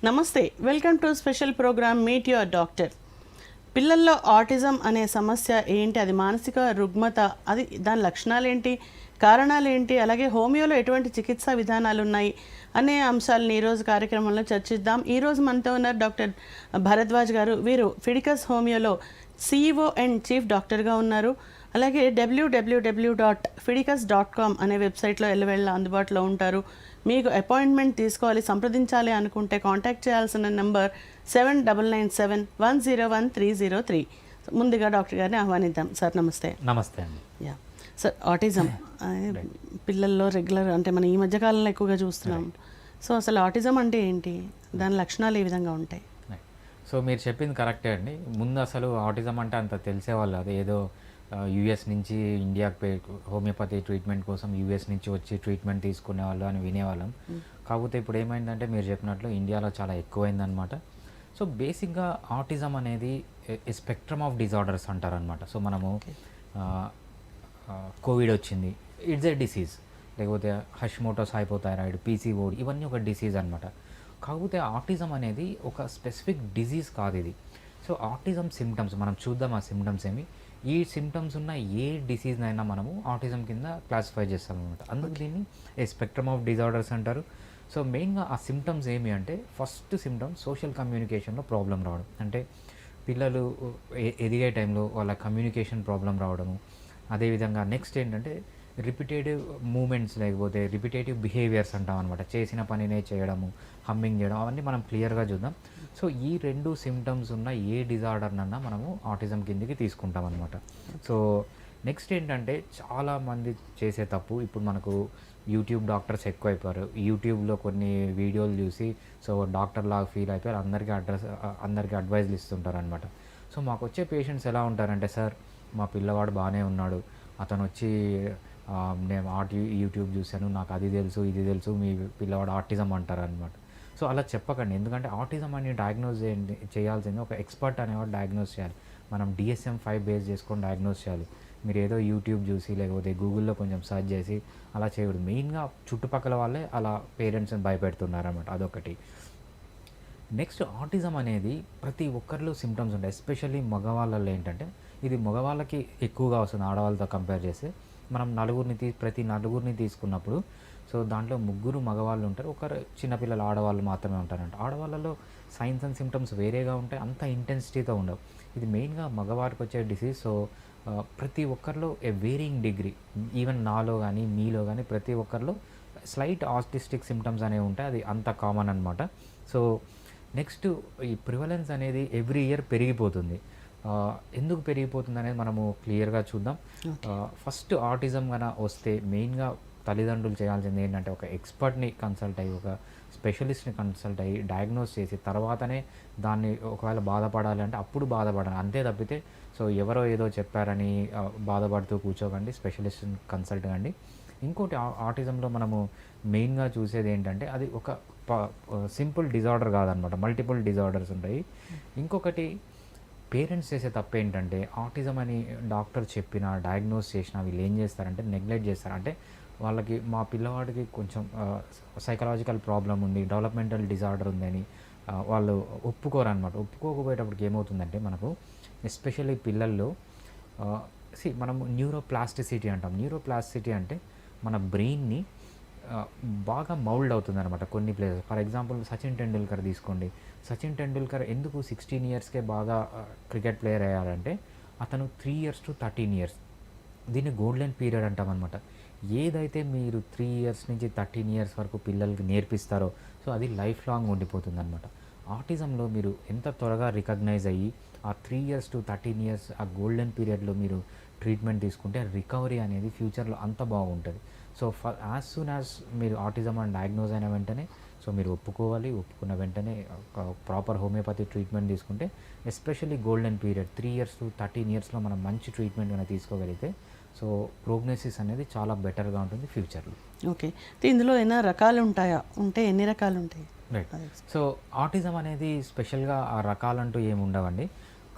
నమస్తే, welcome to special program meet your doctor. పిల్లల్లో autism అనే సమస్య ఏంటి, అది మానసిక రుగ్మత, అది దాని లక్షణాలు ఏంటి, కారణాలు ఏంటి, అలాగే హోమియోలో ఎటువంటి చికిత్సా విధానాలు ఉన్నాయి అనే అంశాలను ఈరోజు కార్యక్రమంలో చర్చిద్దాం. ఈరోజు మనతో ఉన్నారు డాక్టర్ భరద్వాజ్ గారు. వీరు ఫిడికస్ హోమియోలో CEO అండ్ చీఫ్ డాక్టర్గా ఉన్నారు. అలాగే www.fidicus.com అనే వెబ్సైట్లో ఎల్లవేళ అందుబాటులో ఉంటారు. మీకు అపాయింట్మెంట్ తీసుకోవాలి, సంప్రదించాలి అనుకుంటే కాంటాక్ట్ చేయాల్సిన నెంబర్ 7997101303. ముందుగా డాక్టర్ గారిని ఆహ్వానిద్దాం. సార్ నమస్తే. నమస్తే అండి. యా సార్, ఆటిజం పిల్లల్లో రెగ్యులర్ అంటే మనం ఈ మధ్యకాలంలో ఎక్కువగా చూస్తున్నాం. సో అసలు ఆటిజం అంటే ఏంటి, దాని లక్షణాలు ఏ విధంగా ఉంటాయి? సో మీరు చెప్పింది కరెక్టే అండి. ముందు అసలు ఆటిజం అంటే అంత తెలిసేవాళ్ళు, అది ఏదో యూఎస్ నుంచి ఇండియాకి హోమియోపతి ట్రీట్మెంట్ కోసం యూఎస్ నుంచి వచ్చి ట్రీట్మెంట్ తీసుకునేవాళ్ళు అని వినేవాళ్ళం. కాకపోతే ఇప్పుడు ఏమైందంటే మీరు చెప్పినట్లు ఇండియాలో చాలా ఎక్కువైందనమాట. సో బేసిక్గా ఆటిజం అనేది స్పెక్ట్రమ్ ఆఫ్ డిజార్డర్స్ అంటారనమాట. సో మనము కోవిడ్ వచ్చింది, ఇట్స్ ఏ డిసీజ్. లేకపోతే హష్మోటోస్ హైపోథైరాయిడ్, PCOD, ఇవన్నీ ఒక డిసీజ్ అనమాట. కాకపోతే ఆటిజం అనేది ఒక స్పెసిఫిక్ డిజీజ్ కాదు ఇది. సో ఆటిజం సిమ్టమ్స్ మనం చూద్దాం. ఆ సిమ్టమ్స్ ఏమి, ఈ సిమ్టమ్స్ ఉన్న ఏ డిసీజ్నైనా మనము ఆటిజం కింద క్లాసిఫై చేస్తాం అనమాట. అందుకు దీన్ని ఏ స్పెక్ట్రమ్ ఆఫ్ డిజార్డర్స్ అంటారు. సో మెయిన్గా ఆ సిమ్టమ్స్ ఏమి అంటే, ఫస్ట్ సిమ్టమ్ సోషల్ కమ్యూనికేషన్లో ప్రాబ్లం రావడం. అంటే పిల్లలు ఎదిగే టైంలో వాళ్ళ కమ్యూనికేషన్ ప్రాబ్లం రావడము. అదేవిధంగా నెక్స్ట్ ఏంటంటే రిపిటేటివ్ మూమెంట్స్, లేకపోతే రిపిటేటివ్ బిహేవియర్స్ అంటాం అనమాట. చేసిన పనినే చేయడము, హమ్మింగ్ చేయడం, అవన్నీ మనం క్లియర్గా చూద్దాం. సో ఈ రెండు సిమ్టమ్స్ ఉన్న ఏ డిజార్డర్నన్నా మనము ఆటిజం కిందికి తీసుకుంటాం అనమాట. సో నెక్స్ట్ ఏంటంటే చాలామంది చేసే తప్పు, ఇప్పుడు మనకు యూట్యూబ్ డాక్టర్స్ ఎక్కువైపోయారు. యూట్యూబ్లో కొన్ని వీడియోలు చూసి సో డాక్టర్ లాగా ఫీల్ అయిపోయారు, అందరికీ అడ్వైజ్లు ఇస్తుంటారు అనమాట. సో మాకు వచ్చే పేషెంట్స్ ఎలా ఉంటారంటే, సార్ మా పిల్లవాడు బాగానే ఉన్నాడు, అతను వచ్చి నేను యూట్యూబ్ చూశాను, నాకు అది తెలుసు ఇది తెలుసు, మీ పిల్లవాడు ఆటిజం అంటారు అనమాట. సో అలా చెప్పకండి. ఎందుకంటే ఆటిజం అని డయాగ్నోజ్ చేయాల్సింది ఒక ఎక్స్పర్ట్ అనేవాడు డయాగ్నోజ్ చేయాలి. మనం DSM-5 బేస్ చేసుకొని డయాగ్నోజ్ చేయాలి. మీరు ఏదో యూట్యూబ్ చూసి లేకపోతే గూగుల్లో కొంచెం సెర్చ్ చేసి అలా చేయకూడదు. మెయిన్గా చుట్టుపక్కల వాళ్ళే అలా పేరెంట్స్ని భయపెడుతున్నారు అన్నమాట. అదొకటి. నెక్స్ట్ ఆటిజం అనేది ప్రతి ఒక్కరిలో సిమ్టమ్స్ ఉంటాయి. ఎస్పెషల్లీ మగవాళ్ళలో ఏంటంటే ఇది మగవాళ్ళకి ఎక్కువగా వస్తుంది ఆడవాళ్ళతో కంపేర్ చేస్తే. మనం ప్రతి నలుగురిని తీసుకున్నప్పుడు సో దాంట్లో 3 మగవాళ్ళు ఉంటారు, ఒకరు చిన్నపిల్లలు ఆడవాళ్ళు మాత్రమే ఉంటారంట. ఆడవాళ్ళలో సైన్స్ అండ్ సిమ్టమ్స్ వేరేగా ఉంటాయి, అంత ఇంటెన్సిటీతో ఉండవు. ఇది మెయిన్గా మగవారికి వచ్చే డిసీజ్. సో ప్రతి ఒక్కరిలో ఏ వేరియింగ్ డిగ్రీ, ఈవెన్ నాలో కానీ మీలో కానీ ప్రతి ఒక్కరిలో స్లైట్ ఆటిస్టిక్ సిమ్టమ్స్ అనేవి ఉంటాయి. అది అంత కామన్ అనమాట. సో నెక్స్ట్ ఈ ప్రివలెన్స్ అనేది ఎవ్రీ ఇయర్ పెరిగిపోతుంది. ఎందుకు పెరిగిపోతుంది అనేది మనము క్లియర్గా చూద్దాం. ఫస్ట్ ఆటిజం కన్నా వస్తే మెయిన్గా తల్లిదండ్రులు చేయాల్సింది ఏంటంటే ఒక ఎక్స్పర్ట్ని కన్సల్ట్ అయ్యి, ఒక స్పెషలిస్ట్ని కన్సల్ట్ అయ్యి డయాగ్నోస్ చేసి తర్వాతనే దాన్ని ఒకవేళ బాధపడాలి అంటే అప్పుడు బాధపడాలి. అంతే తప్పితే సో ఎవరో ఏదో చెప్పారని బాధపడుతూ కూర్చోకండి, స్పెషలిస్ట్ని కన్సల్ట్ కండి. ఇంకోటి ఆటిజంలో మనము మెయిన్గా చూసేది ఏంటంటే అది ఒక సింపుల్ డిజార్డర్ కాదనమాట, మల్టిపుల్ డిజార్డర్స్ ఉంటాయి. ఇంకొకటి పేరెంట్స్ చేసే తప్పు ఏంటంటే ఆటిజం అని డాక్టర్ చెప్పినా డయాగ్నోస్ చేసినా వీళ్ళు ఏం చేస్తారంటే నెగ్లెక్ట్ చేస్తారు. అంటే వాళ్ళకి మా పిల్లవాడికి కొంచెం సైకలాజికల్ ప్రాబ్లం ఉంది, డెవలప్మెంటల్ డిజార్డర్ ఉందని వాళ్ళు ఒప్పుకోరనమాట. ఒప్పుకోకపోయేటప్పటికి ఏమవుతుందంటే మనకు ఎస్పెషల్లీ పిల్లల్లో మనము న్యూరోప్లాస్టిసిటీ అంటాం. న్యూరోప్లాస్టిసిటీ అంటే మన బ్రెయిన్ని బాగా మౌల్డ్ అవుతుంది అనమాట కొన్ని places. For example Sachin Tendulkar తీసుకోండి. సచిన్ టెండూల్కర్ ఎందుకు 16 ఇయర్స్కే బాగా క్రికెట్ ప్లేయర్ అయ్యారంటే అతను 3 years to 13 years, దీన్ని గోల్డెన్ పీరియడ్ అంటాం అనమాట. ఏదైతే మీరు 3 years నుంచి 13 years వరకు పిల్లలకి నేర్పిస్తారో సో అది లైఫ్ లాంగ్ ఉండిపోతుంది అనమాట. ఆటిజంలో మీరు ఎంత త్వరగా రికగ్నైజ్ అయ్యి ఆ 3 years to 13 years ఆ గోల్డెన్ పీరియడ్లో మీరు ట్రీట్మెంట్ తీసుకుంటే రికవరీ అనేది ఫ్యూచర్లో అంత బాగుంటుంది. సో యాజ్ సూన్ యాజ్ మీరు ఆటిజం అని డయాగ్నోజ్ అయిన వెంటనే సో మీరు ఒప్పుకోవాలి. ఒప్పుకున్న వెంటనే ప్రాపర్ హోమియోపతి ట్రీట్మెంట్ తీసుకుంటే especially golden period 3 years to 13 yearsలో మనం మంచి ట్రీట్మెంట్ కనుక తీసుకోగలిగితే సో ప్రోగ్నోసిస్ అనేది చాలా బెటర్గా ఉంటుంది ఫ్యూచర్లో. ఓకే, ఇందులో ఏమైనా రకాలు ఉంటాయా? ఉంటే ఎన్ని రకాలు ఉంటాయి? రైట్. సో ఆటిజం అనేది స్పెషల్గా ఆ రకాలంటూ ఏమి ఉండవండి.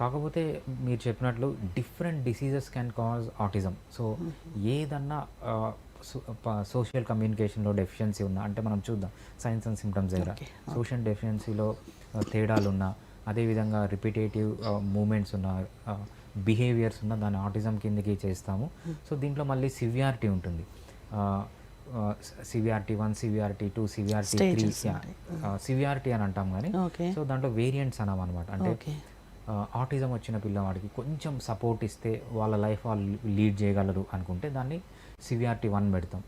కాకపోతే మీరు చెప్పినట్లు different diseases can cause autism. So ఏదన్నా సోషల్ కమ్యూనికేషన్లో డెఫిషియన్సీ ఉన్నా, అంటే మనం చూద్దాం సైన్స్ అండ్ సిమ్టమ్స్ దగ్గర సోషల్ డెఫిషియన్సీలో తేడాలు ఉన్నా, అదేవిధంగా రిపిటేటివ్ మూమెంట్స్ ఉన్న బిహేవియర్స్ ఉన్న దాన్ని ఆటిజం కిందకి చేస్తాము. సో దీంట్లో మళ్ళీ సివియారిటీ ఉంటుంది. సివియారిటీ 1, సివియారిటీ 2, సివియారిటీ 3, సివియారిటీ అని అంటాం కానీ సో దాంట్లో వేరియంట్స్ అన్నాం అనమాట. అంటే ఆటిజం వచ్చిన పిల్లవాడికి కొంచెం సపోర్ట్ ఇస్తే వాళ్ళ లైఫ్ వాళ్ళు లీడ్ చేయగలరు అనుకుంటే దాన్ని సివియారిటీ 1 పెడతాం.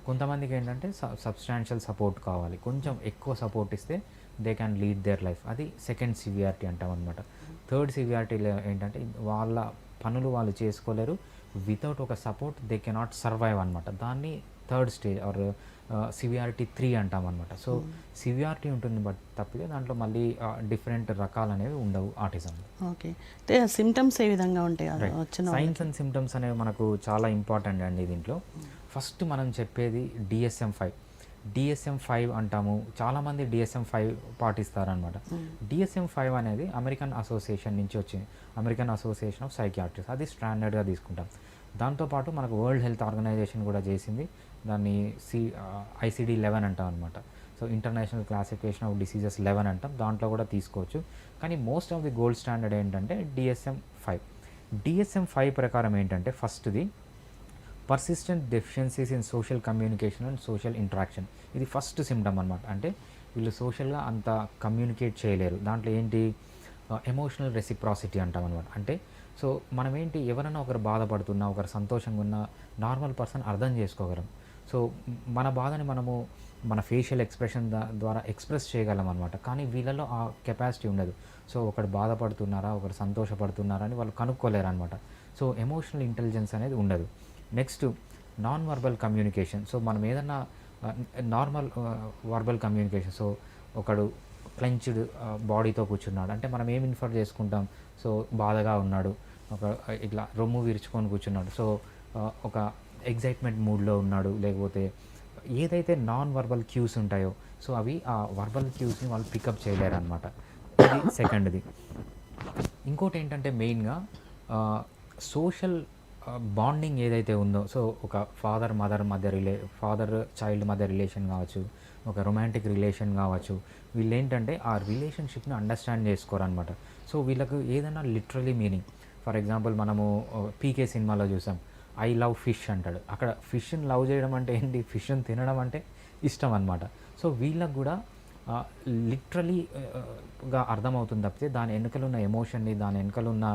కొంతమందికి ఏంటంటే సబ్స్టాన్షియల్ సపోర్ట్ కావాలి, కొంచెం ఎక్కువ సపోర్ట్ ఇస్తే they can lead their life, అది సెకండ్ సివియారిటీ అంటాం అనమాట. థర్డ్ సివియారిటీలో ఏంటంటే వాళ్ళ పనులు వాళ్ళు చేసుకోలేరు, వితౌట్ ఒక సపోర్ట్ దే కెనాట్ సర్వైవ్ అనమాట. దాన్ని థర్డ్ స్టేజ్ ఆర్ సివియారిటీ 3 అంటాం అనమాట. సో సివియారిటీ ఉంటుంది బట్ తప్పితే దాంట్లో మళ్ళీ డిఫరెంట్ రకాలు అనేవి ఉండవు ఆటిజం. ఓకే, సిమ్టమ్స్ ఏ విధంగా ఉంటాయి? సైన్స్ అండ్ సిమ్టమ్స్ అనేవి మనకు చాలా ఇంపార్టెంట్ అండి దీంట్లో. ఫస్ట్ మనం చెప్పేది DSM-5 అంటాము. చాలామంది DSM-5 పాటిస్తారనమాట. DSM-5 అనేది అమెరికన్ అసోసియేషన్ నుంచి వచ్చింది, అమెరికన్ అసోసియేషన్ ఆఫ్ సైకియాట్రిస్ట్. అది స్టాండర్డ్గా తీసుకుంటాం. దాంతోపాటు మనకు వరల్డ్ హెల్త్ ఆర్గనైజేషన్ కూడా చేసింది, దాన్ని ICD-11 అంటాం అనమాట. So international classification of diseases 11 అంటాం, దాంట్లో కూడా తీసుకోవచ్చు. కానీ most of the gold standard ఏంటంటే DSM-5. DSM-5 ప్రకారం ఏంటంటే ఫస్ట్ది persistent deficiencies in social communication and social interaction. ఇది ఫస్ట్ సిమ్టమ్ అనమాట. అంటే వీళ్ళు సోషల్గా అంత కమ్యూనికేట్ చేయలేరు. దాంట్లో ఏంటి ఎమోషనల్ రెసిప్రాసిటీ అంటాం అనమాట. అంటే సో మనం ఏంటి ఎవరైనా ఒకరు బాధపడుతున్నా, ఒకరు సంతోషంగా ఉన్న నార్మల్ పర్సన్ అర్థం చేసుకోగలం. సో మన బాధని మనము మన ఫేషియల్ ఎక్స్ప్రెషన్ ద్వారా ఎక్స్ప్రెస్ చేయగలం అనమాట. కానీ వీళ్ళలో ఆ కెపాసిటీ ఉండదు. సో ఒకరు బాధపడుతున్నారా, ఒకరు సంతోషపడుతున్నారా అని వాళ్ళు కనుక్కోలేరు అనమాట. సో ఎమోషనల్ ఇంటెలిజెన్స్ అనేది ఉండదు. Next non verbal communication. So మనం ఏదన్నా నార్మల్ వర్బల్ కమ్యూనికేషన్, సో ఒకడు క్లెంచ్డ్ బాడీతో కూర్చున్నాడు అంటే మనం ఏం ఇన్ఫర్ చేసుకుంటాం, సో బాధగా ఉన్నాడు, ఒక ఇట్లా రొమ్ము విరుచుకొని కూర్చున్నాడు, సో ఒక ఎగ్జైట్మెంట్ మూడ్లో ఉన్నాడు, లేకపోతే ఏదైతే నాన్ వర్బల్ క్యూస్ ఉంటాయో సో అవి ఆ వర్బల్ క్యూస్ని వాళ్ళు పికప్ చేయలేరు అనమాట. ఇది సెకండ్ది. ఇంకోటి ఏంటంటే మెయిన్గా సోషల్ బాండింగ్ ఏదైతే ఉందో, సో ఒక ఫాదర్ చైల్డ్ మదర్ రిలేషన్ కావచ్చు, ఒక రొమాంటిక్ రిలేషన్ కావచ్చు, వీళ్ళు ఏంటంటే ఆ రిలేషన్షిప్ని అండర్స్టాండ్ చేసుకోరనమాట. సో వీళ్ళకు ఏదైనా లిటరలీ మీనింగ్, ఫర్ ఎగ్జాంపుల్ మనము పీకే సినిమాలో చూసాం, ఐ లవ్ ఫిష్ అంటాడు. అక్కడ ఫిష్ని లవ్ చేయడం అంటే ఏంటి, ఫిష్ని తినడం అంటే ఇష్టం అనమాట. సో వీళ్ళకు కూడా లిటరలీగా అర్థమవుతుంది తప్పితే దాని వెనుకల ఉన్న ఎమోషన్ని, దాని వెనుకల ఉన్న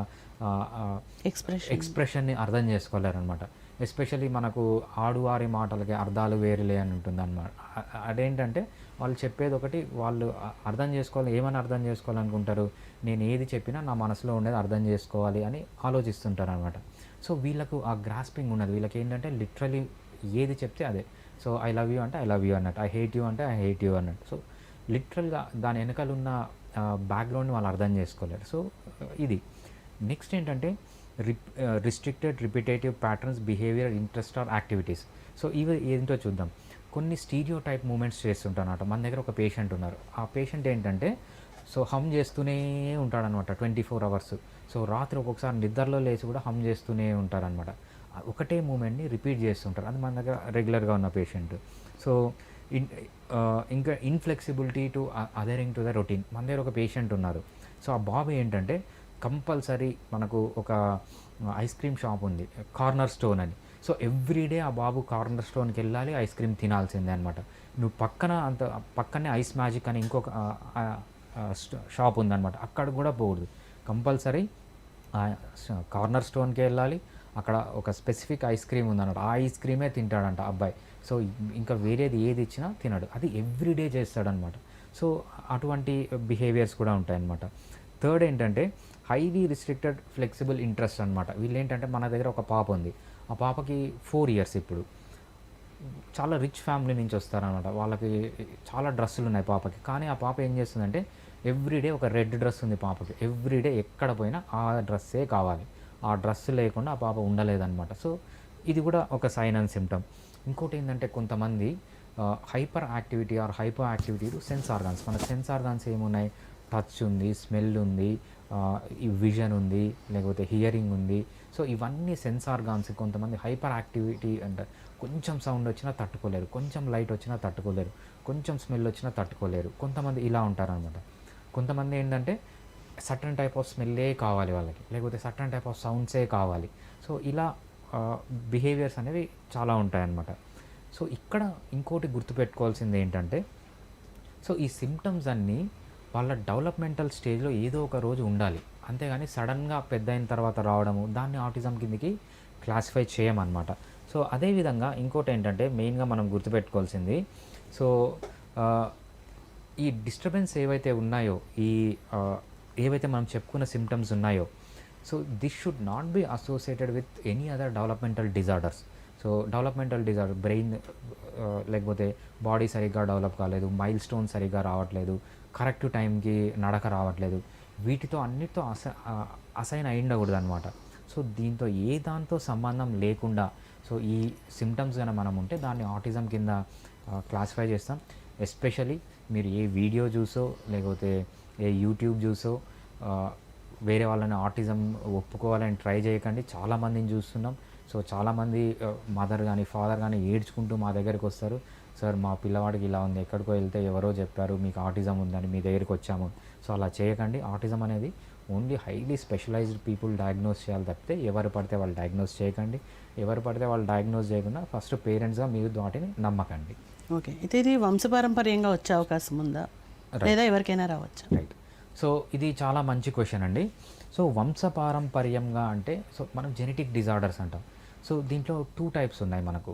ఎక్స్ప్రెషన్ని అర్థం చేసుకోలేరనమాట. ఎస్పెషల్లీ మనకు ఆడువారి మాటలకి అర్థాలు వేరులే అని ఉంటుంది అనమాట. అదేంటంటే వాళ్ళు చెప్పేది ఒకటి, వాళ్ళు ఏమని అర్థం చేసుకోవాలనుకుంటారు, నేను ఏది చెప్పినా నా మనసులో ఉండేది అర్థం చేసుకోవాలి అని ఆలోచిస్తుంటారు అనమాట. సో వీళ్ళకు ఆ గ్రాస్పింగ్ ఉన్నది. వీళ్ళకి ఏంటంటే లిటరలీ ఏది చెప్తే అదే. సో ఐ లవ్ యూ అంటే ఐ లవ్ యూ అన్నట్టు, ఐ హేట్ యూ అంటే ఐ హేట్ యూ అన్నట్టు. సో లిటరల్గా దాని వెనకాల ఉన్న బ్యాక్గ్రౌండ్ని వాళ్ళు అర్థం చేసుకోలేరు. సో ఇది. నెక్స్ట్ ఏంటంటే restricted repetitive patterns, behaviour, interest or activities. So ఇవి ఏంటో చూద్దాం. కొన్ని స్టీరియో టైప్ మూమెంట్స్ చేస్తుంటారన్నమాట. మన దగ్గర ఒక పేషెంట్ ఉన్నారు. ఆ పేషెంట్ ఏంటంటే సో హమ్ చేస్తూనే ఉంటాడనమాట 24 hours. సో రాత్రి ఒక్కొక్కసారి నిద్రలో లేచి కూడా హమ్ చేస్తూనే ఉంటారనమాట. ఒకటే మూమెంట్ని రిపీట్ చేస్తుంటారు. అది మన దగ్గర రెగ్యులర్గా ఉన్న పేషెంట్. సో ఇంకా ఇన్ఫ్లెక్సిబిలిటీ టు అదరింగ్ టు ద రొటీన్. మన దగ్గర ఒక పేషెంట్ ఉన్నారు. సో ఆ బాబు ఏంటంటే కంపల్సరీ మనకు ఒక ఐస్ క్రీమ్ షాప్ ఉంది, కార్నర్ స్టోన్ అని. సో ఎవ్రీడే ఆ బాబు కార్నర్ స్టోన్కి వెళ్ళాలి, ఐస్ క్రీమ్ తినాల్సిందే అనమాట. నువ్వు పక్కనే ఐస్ మ్యాజిక్ అని ఇంకొక షాప్ ఉందన్నమాట, అక్కడ కూడా పోకూడదు. కంపల్సరీ కార్నర్ స్టోన్కి వెళ్ళాలి, అక్కడ ఒక స్పెసిఫిక్ ఐస్ క్రీమ్ ఉందన్నమాట, ఆ ఐస్ క్రీమే తింటాడంట అబ్బాయి. సో ఇంకా వేరేది ఏది ఇచ్చినా తినడు, అది ఎవ్రీడే చేస్తాడనమాట. సో అటువంటి బిహేవియర్స్ కూడా ఉంటాయన్నమాట. థర్డ్ ఏంటంటే హైలీ రిస్ట్రిక్టెడ్ ఫ్లెక్సిబుల్ ఇంట్రెస్ట్ అనమాట. వీళ్ళు ఏంటంటే మన దగ్గర ఒక పాప ఉంది, ఆ పాపకి 4 years ఇప్పుడు. చాలా రిచ్ ఫ్యామిలీ నుంచి వస్తారనమాట, వాళ్ళకి చాలా డ్రెస్సులు ఉన్నాయి పాపకి. కానీ ఆ పాప ఏం చేస్తుందంటే ఎవ్రీడే ఒక రెడ్ డ్రెస్ ఉంది పాపకి, ఎవ్రీడే ఎక్కడ పోయినా ఆ డ్రెస్సే కావాలి, ఆ డ్రెస్ లేకుండా ఆ పాప ఉండలేదన్నమాట. సో ఇది కూడా ఒక సైన్ అండ్ సిమ్టమ్. ఇంకోటి ఏంటంటే కొంతమంది hyper activity are hypo activity to sense organs. మన సెన్స్ ఆర్గాన్స్ ఏమున్నాయి, టచ్ ఉంది, స్మెల్ ఉంది, ఈ విజన్ ఉంది, లేకపోతే హియరింగ్ ఉంది. సో ఇవన్నీ సెన్స్ ఆర్గాన్స్. కొంతమంది హైపర్ యాక్టివిటీ అంటారు, కొంచెం సౌండ్ వచ్చినా తట్టుకోలేరు, కొంచెం లైట్ వచ్చినా తట్టుకోలేరు, కొంచెం స్మెల్ వచ్చినా తట్టుకోలేరు. కొంతమంది ఇలా ఉంటారనమాట. కొంతమంది ఏంటంటే సర్టన్ టైప్ ఆఫ్ స్మెల్లే కావాలి వాళ్ళకి, లేకపోతే సర్టన్ టైప్ ఆఫ్ సౌండ్సే కావాలి. సో ఇలా బిహేవియర్స్ అనేవి చాలా ఉంటాయన్నమాట. సో ఇక్కడ ఇంకోటి గుర్తుపెట్టుకోవాల్సింది ఏంటంటే, సో ఈ సిమ్టమ్స్ అన్నీ వాళ్ళ డెవలప్మెంటల్ స్టేజ్లో ఏదో ఒక రోజు ఉండాలి, అంతేగాని సడన్గా పెద్ద అయిన తర్వాత రావడము దాన్ని ఆటిజం కిందకి క్లాసిఫై చేయమన్నమాట. సో అదేవిధంగా ఇంకోటి ఏంటంటే మెయిన్గా మనం గుర్తుపెట్టుకోవాల్సింది, సో ఈ డిస్టర్బెన్స్ ఏవైతే ఉన్నాయో, ఈ ఏవైతే మనం చెప్పుకున్న సిమ్టమ్స్ ఉన్నాయో, so this should not be associated with any other developmental disorders. So developmental disorder, brain లేకపోతే బాడీ సరిగ్గా డెవలప్ కాలేదు, మైల్ స్టోన్ సరిగ్గా రావట్లేదు, కరెక్ట్ టైంకి నడక రావట్లేదు, వీటితో అన్నిటితో అసైన్ అయి ఉండకూడదు అనమాట. సో దీంతో ఏ దాంతో సంబంధం లేకుండా సో ఈ సిమ్టమ్స్ కనుక మనం ఉంటే దాన్ని ఆటిజం కింద క్లాసిఫై చేస్తాం. ఎస్పెషలీ మీరు ఏ వీడియో చూసో లేకపోతే ఏ యూట్యూబ్ చూసో వేరే వాళ్ళని ఆటిజం ఒప్పుకోవాలని ట్రై చేయకండి. చాలామందిని చూస్తున్నాం. సో చాలామంది మదర్ కానీ ఫాదర్ కానీ ఏడ్చుకుంటూ మా దగ్గరికి వస్తారు, సార్ మా పిల్లవాడికి ఇలా ఉంది, ఎక్కడికో వెళ్తే ఎవరో చెప్పారు మీకు ఆటిజం ఉందని మీ దగ్గరికి వచ్చాము. సో అలా చేయకండి. ఆటిజం అనేది only highly specialised people diagnose చేయాలి తప్పితే ఎవరు పడితే వాళ్ళు డయాగ్నోస్ చేయకండి. ఎవరు పడితే వాళ్ళు డయాగ్నోస్ చేయకుండా ఫస్ట్ పేరెంట్స్గా మీరు వాటిని నమ్మకండి. ఓకే, అయితే ఇది వంశపారంపర్యంగా వచ్చే అవకాశం ఉందా, లేదా ఎవరికైనా రావచ్చా? రైట్. సో ఇది చాలా మంచి క్వశ్చన్ అండి. సో వంశపారంపర్యంగా అంటే సో మనం జెనెటిక్ డిజార్డర్స్ అంటాం. సో దీంట్లో 2 టైప్స్ ఉన్నాయి మనకు.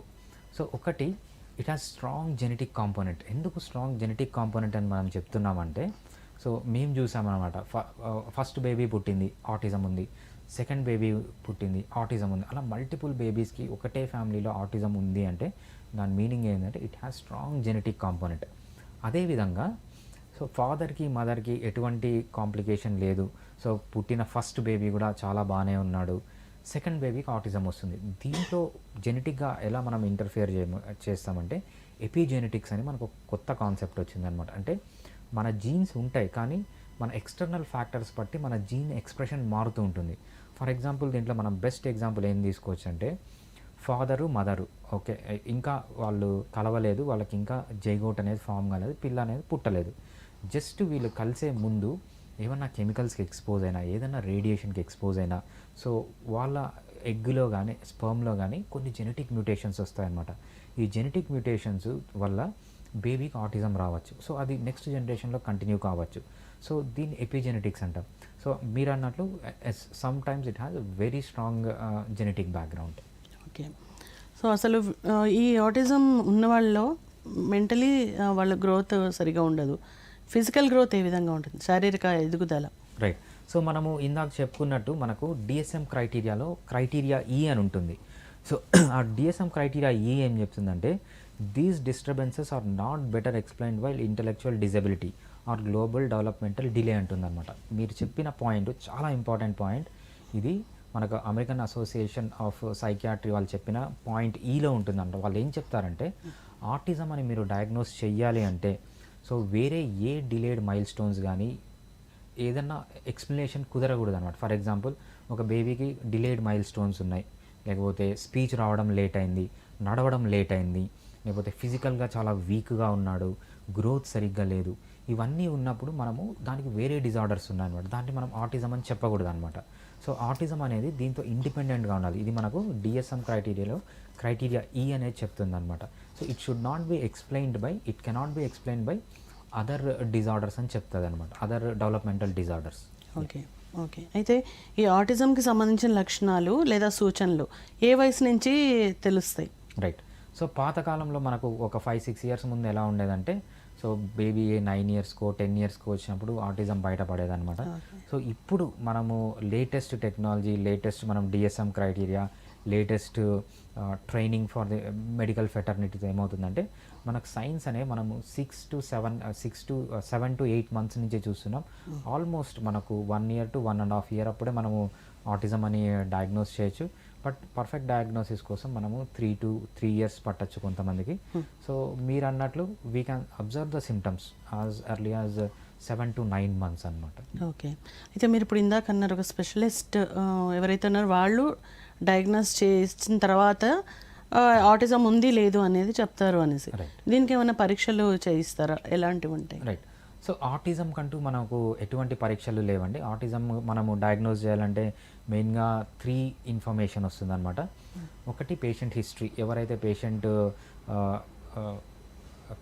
సో ఒకటి it has strong genetic component. ఎందుకు స్ట్రాంగ్ జెనెటిక్ కాంపోనెంట్ అని మనం చెప్తున్నామంటే, సో మేము చూసామన్నమాట. ఫస్ట్ బేబీ పుట్టింది, ఆటిజం ఉంది. సెకండ్ బేబీ పుట్టింది, ఆటిజం ఉంది. అలా మల్టిపుల్ బేబీస్కి ఒకటే ఫ్యామిలీలో ఆటిజం ఉంది అంటే దాని మీనింగ్ ఏంటంటే it has strong genetic component. అదేవిధంగా సో ఫాదర్కి మదర్కి ఎటువంటి కాంప్లికేషన్ లేదు. సో పుట్టిన ఫస్ట్ బేబీ కూడా చాలా బాగానే ఉన్నాడు. సెకండ్ బేబీకి ఆటిజం వస్తుంది. దీంట్లో జెనెటిక్గా ఎలా మనం ఇంటర్ఫియర్ చేస్తామంటే ఎపిజెనెటిక్స్ అని మనకు కొత్త కాన్సెప్ట్ వచ్చిందనమాట. అంటే మన జీన్స్ ఉంటాయి, కానీ మన ఎక్స్టర్నల్ ఫ్యాక్టర్స్ బట్టి మన జీన్ ఎక్స్ప్రెషన్ మారుతూ ఉంటుంది. ఫర్ ఎగ్జాంపుల్ దీంట్లో మనం బెస్ట్ ఎగ్జాంపుల్ ఏం తీసుకోవచ్చు అంటే ఫాదరు మదరు ఓకే, ఇంకా వాళ్ళు కలవలేదు, వాళ్ళకి ఇంకా జైగోట్ అనేది ఫామ్ కాలేదు, పిల్ల అనేది పుట్టలేదు. జస్ట్ వీళ్ళు కలిసే ముందు ఏమన్నా కెమికల్స్కి ఎక్స్పోజ్ అయినా, ఏదైనా రేడియేషన్కి ఎక్స్పోజ్ అయినా, సో వాళ్ళ ఎగ్గులో కానీ స్పర్మ్లో కానీ కొన్ని జెనెటిక్ మ్యూటేషన్స్ వస్తాయన్నమాట. ఈ జెనెటిక్ మ్యూటేషన్స్ వల్ల బేబీకి ఆటిజం రావచ్చు. సో అది నెక్స్ట్ జనరేషన్లో కంటిన్యూ కావచ్చు. సో దీన్ని ఎపిజెనెటిక్స్ అంటాం. సో మీరు అన్నట్లు some times it has very strong genetic background. Okay, so అసలు ఈ ఆటిజం ఉన్న వాళ్ళలో మెంటలీ వాళ్ళ గ్రోత్ సరిగా ఉండదు, ఫిజికల్ గ్రోత్ ఏ విధంగా ఉంటుంది, శారీరక ఎదుగుదల? రైట్. సో మనము ఇందాక చెప్పుకున్నట్టు మనకు డిఎస్ఎం క్రైటీరియాలో క్రైటీరియా ఈ అని ఉంటుంది. సో ఆ డిఎస్ఎం క్రైటీరియా ఈ ఏం చెప్తుందంటే these disturbances are not better explained by intellectual disability or global developmental delay అంటుందన్నమాట. మీరు చెప్పిన పాయింట్ చాలా ఇంపార్టెంట్ పాయింట్. ఇది మనకు అమెరికన్ అసోసియేషన్ ఆఫ్ సైకియాట్రీ వాళ్ళు చెప్పిన పాయింట్ ఈలో ఉంటుందంట. వాళ్ళు ఏం చెప్తారంటే ఆటిజం అని మీరు డయాగ్నోస్ చెయ్యాలి అంటే సో వేరే ఏ డిలేడ్ మైల్ స్టోన్స్ కానీ ఏదన్నా ఎక్స్ప్లెనేషన్ కుదరకూడదు అనమాట. ఫర్ ఎగ్జాంపుల్ ఒక బేబీకి డిలేడ్ మైల్ స్టోన్స్ ఉన్నాయి, లేకపోతే స్పీచ్ రావడం లేట్ అయింది, నడవడం లేట్ అయింది, లేకపోతే ఫిజికల్గా చాలా వీక్గా ఉన్నాడు, గ్రోత్ సరిగ్గా లేదు, ఇవన్నీ ఉన్నప్పుడు మనము దానికి వేరే డిజార్డర్స్ ఉన్నాయన్నమాట. దాన్ని మనం ఆటిజం అని చెప్పకూడదు అనమాట. సో ఆటిజం అనేది దీంతో ఇండిపెండెంట్గా ఉండాలి. ఇది మనకు డిఎస్ఎం క్రైటీరియాలో క్రైటీరియా ఈ అనేది చెప్తుందన్నమాట. So it should not be explained by, it cannot be explained by other disorders అని చెప్తుంది అనమాట, other developmental disorders. Okay okay, అయితే ఈ ఆటిజంకి సంబంధించిన లక్షణాలు లేదా సూచనలు ఏ వయసు నుంచి తెలుస్తాయి? రైట్. సో పాతకాలంలో మనకు ఒక 5-6 ఇయర్స్ ముందు ఎలా ఉండేదంటే సో బేబీ 9 ఇయర్స్కో 10 ఇయర్స్కో వచ్చినప్పుడు ఆటిజం బయటపడేదన్నమాట. సో ఇప్పుడు మనము లేటెస్ట్ టెక్నాలజీ, లేటెస్ట్ మనం DSM criteria, latest training for the medical ఫెటర్నిటీతో ఏమవుతుందంటే మనకు సైన్స్ అనే మనము 6 to 7 to 8 మంత్స్ నుంచే చూస్తున్నాం. ఆల్మోస్ట్ మనకు 1 year to 1.5 year అప్పుడే మనము ఆటిజం అని డయాగ్నోస్ చేయొచ్చు. బట్ పర్ఫెక్ట్ డయాగ్నోసిస్ కోసం మనము 3 to 3 years పట్టచ్చు కొంతమందికి. సో మీరు అన్నట్లు we can observe the symptoms as early as 7 to 9 months అనమాట. ఓకే. అయితే మీరు ఇప్పుడు ఇందాక అన్నారు ఒక స్పెషలిస్ట్ ఎవరైతే ఉన్నారో వాళ్ళు డయాగ్నోస్ చేసిన తర్వాత ఆటిజం ఉంది లేదు అనేది చెప్తారు అనేసి. రైట్. దీనికి ఏమైనా పరీక్షలు చేయిస్తారా? ఎలాంటివి ఉంటాయి? రైట్. సో ఆటిజం కంటూ మనకు ఎటువంటి పరీక్షలు లేవండి. ఆటిజం మనము డయాగ్నోస్ చేయాలంటే మెయిన్గా 3 ఇన్ఫర్మేషన్ వస్తుందన్నమాట. ఒకటి పేషెంట్ హిస్టరీ, ఎవరైతే పేషెంట్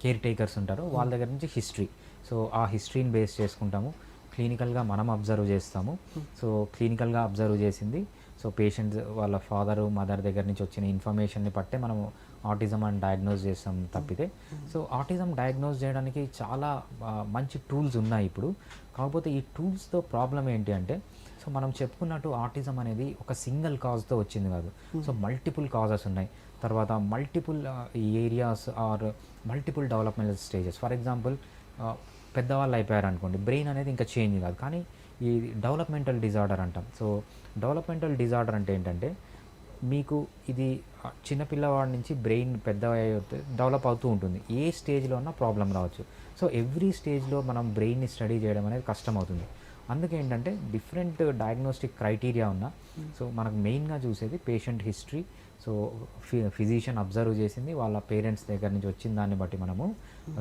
కేర్ టేకర్స్ ఉంటారో వాళ్ళ దగ్గర నుంచి హిస్టరీ. సో ఆ హిస్టరీని బేస్ చేసుకుంటాము. క్లినికల్గా మనం అబ్జర్వ్ చేస్తాము. సో క్లినికల్గా అబ్జర్వ్ చేసింది, సో పేషెంట్ వాళ్ళ ఫాదరు మదర్ దగ్గర నుంచి వచ్చిన ఇన్ఫర్మేషన్ని పట్టే మనము ఆటిజం అని డయాగ్నోస్ చేస్తాం తప్పితే. సో ఆటిజం డయాగ్నోస్ చేయడానికి చాలా మంచి టూల్స్ ఉన్నాయి ఇప్పుడు. కాకపోతే ఈ టూల్స్తో ప్రాబ్లం ఏంటి అంటే, సో మనం చెప్పుకున్నట్టు ఆటిజం అనేది ఒక సింగిల్ కాజ్తో వచ్చింది కాదు. సో మల్టిపుల్ కాజెస్ ఉన్నాయి. తర్వాత multiple areas or multiple developmental stages. For example పెద్దవాళ్ళు అయిపోయారు అనుకోండి, బ్రెయిన్ అనేది ఇంకా చేంజ్ కాదు, కానీ ఈ డెవలప్మెంటల్ డిజార్డర్ అంటాం. సో డెవలప్మెంటల్ డిజార్డర్ అంటే ఏంటంటే, మీకు ఇది చిన్నపిల్లవాడి నుంచి బ్రెయిన్ పెద్ద డెవలప్ అవుతూ ఉంటుంది. ఏ స్టేజ్లో ఉన్నా ప్రాబ్లం రావచ్చు. సో ఎవ్రీ స్టేజ్లో మనం బ్రెయిన్ని స్టడీ చేయడం అనేది కష్టం అవుతుంది. అందుకే ఏంటంటే డిఫరెంట్ డయాగ్నోస్టిక్ క్రైటీరియా ఉన్న, సో మనకు మెయిన్గా చూసేది patient history. So physician observe చేసింది, వాళ్ళ పేరెంట్స్ దగ్గర నుంచి వచ్చిన దాన్ని బట్టి మనము